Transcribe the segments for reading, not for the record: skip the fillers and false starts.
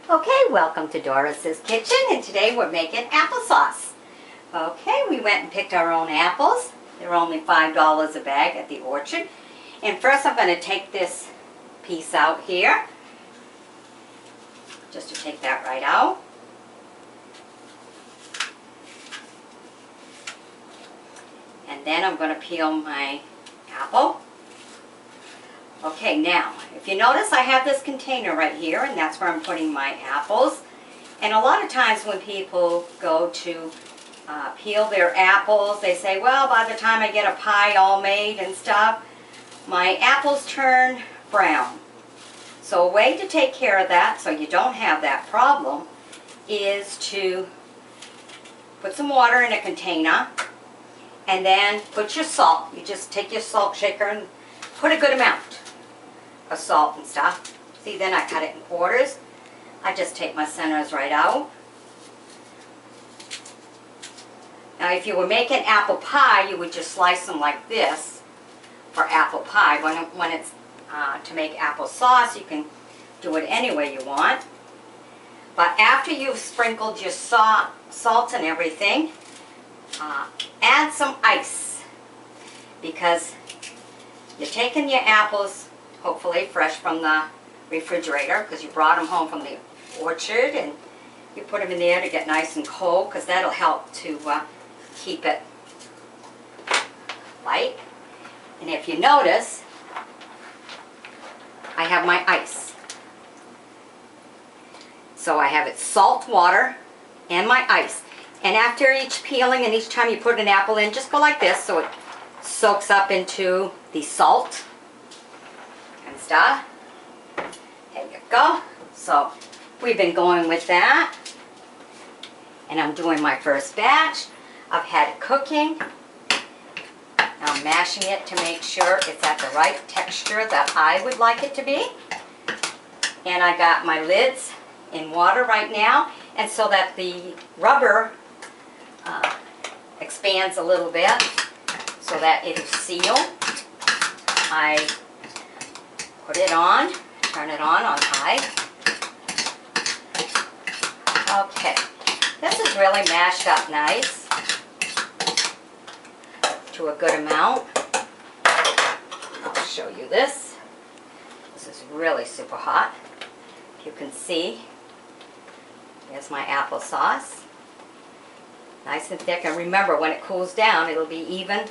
Okay, welcome to Doris's Kitchen, and today we're making applesauce. Okay, we went and picked our own apples. They're only $5 a bag at the orchard. And first I'm going to take this piece out here, just to take that right out. And then I'm going to peel my apple. Okay, now, if you notice, I have this container right here, and that's where I'm putting my apples. And a lot of times when people go to peel their apples, they say, well, by the time I get a pie all made and stuff, my apples turn brown. So a way to take care of that, so you don't have that problem, is to put some water in a container, and then put your salt. You just take your salt shaker and put a good amount of salt and stuff. See, then I cut it in quarters. I just take my centers right out. Now if you were making apple pie, you would just slice them like this for apple pie. When it's to make applesauce, you can do it any way you want. But after you've sprinkled your salt and everything, add some ice, because you're taking your apples hopefully fresh from the refrigerator, because you brought them home from the orchard, and you put them in there to get nice and cold, because that'll help to keep it light. And if you notice, I have my ice. So I have it salt water and my ice. And after each peeling and each time you put an apple in, just go like this so it soaks up into the salt and stuff. There you go. So we've been going with that. And I'm doing my first batch. I've had it cooking. Now I'm mashing it to make sure it's at the right texture that I would like it to be. And I got my lids in water right now. And so that the rubber expands a little bit so that it'll seal, I put it on, turn it on high. Okay, this is really mashed up nice to a good amount. I'll show you this. This is really super hot. You can see, there's my applesauce. Nice and thick, and remember, when it cools down, it'll be even,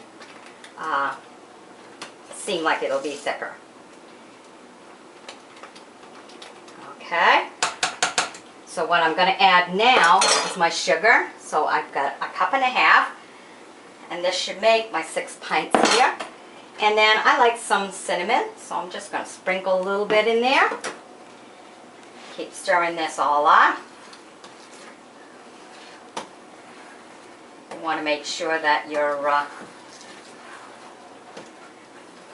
seem like it'll be thicker. Okay, so what I'm going to add now is my sugar. So I've got a cup and a half, and this should make my 6 pints here. And then I like some cinnamon, so I'm just going to sprinkle a little bit in there. Keep stirring this all up. You want to make sure that your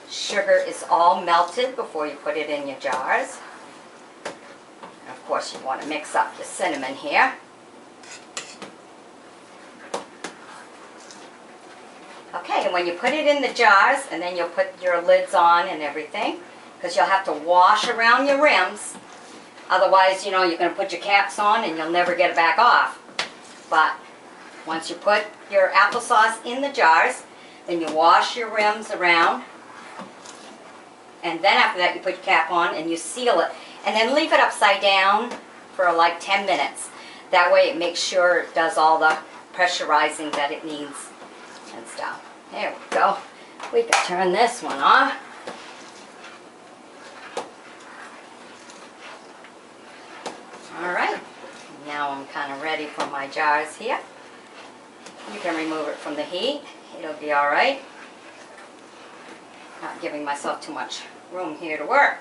sugar is all melted before you put it in your jars. And of course, you want to mix up your cinnamon here. Okay, and when you put it in the jars, and then you'll put your lids on and everything, because you'll have to wash around your rims. Otherwise, you know, you're going to put your caps on and you'll never get it back off. But once you put your applesauce in the jars, then you wash your rims around, and then after that you put your cap on and you seal it, and then leave it upside down for like 10 minutes. That way it makes sure it does all the pressurizing that it needs and stuff. There we go. We can turn this one off. Alright, now I'm kind of ready for my jars here. You can remove it from the heat. It'll be alright. Not giving myself too much room here to work.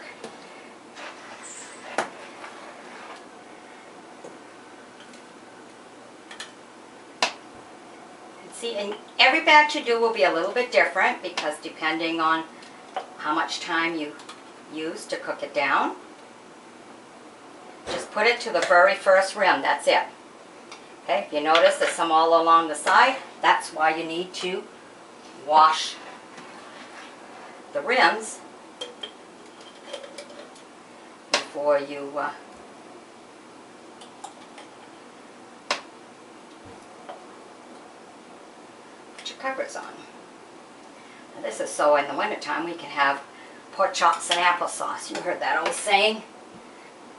And see, and every batch you do will be a little bit different, because depending on how much time you use to cook it down. Just put it to the very first rim, that's it. Okay, if you notice there's some all along the side, that's why you need to wash the rims before you put your covers on. Now this is so in the wintertime we can have pork chops and applesauce. You heard that old saying,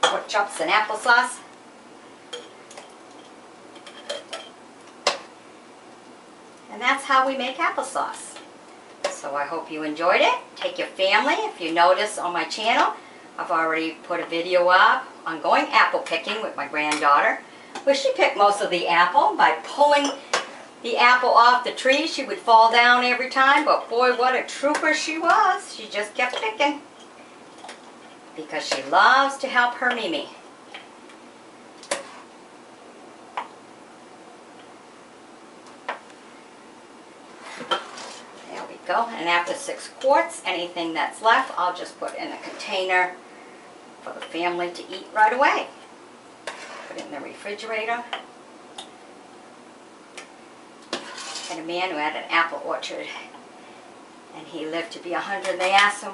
pork chops and applesauce. And that's how we make applesauce. So I hope you enjoyed it. Take your family. If you notice on my channel, I've already put a video up on going apple picking with my granddaughter, where she picked most of the apple by pulling the apple off the tree. She would fall down every time, but boy, what a trooper she was. She just kept picking because she loves to help her Mimi. There we go. And after 6 quarts, anything that's left, I'll just put in a container for the family to eat right away. Put it in the refrigerator. I had a man who had an apple orchard, and he lived to be 100. They asked him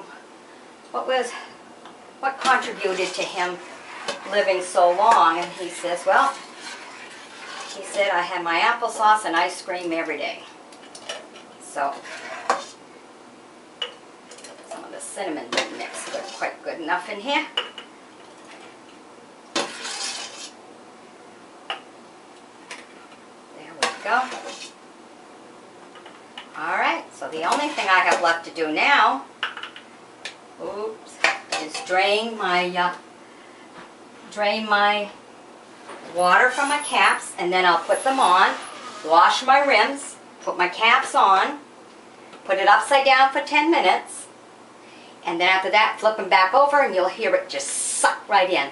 what contributed to him living so long, and he says, well, he said, I had my applesauce and ice cream every day. So some of the cinnamon didn't mix quite good enough in here. There we go. Alright, so the only thing I have left to do now, is drain my water from my caps, and then I'll put them on, wash my rims, put my caps on, put it upside down for 10 minutes, and then after that flip them back over and you'll hear it just suck right in.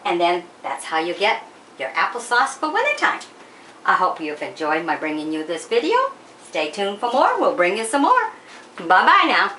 And then that's how you get your applesauce for wintertime. I hope you've enjoyed my bringing you this video. Stay tuned for more. We'll bring you some more. Bye-bye now.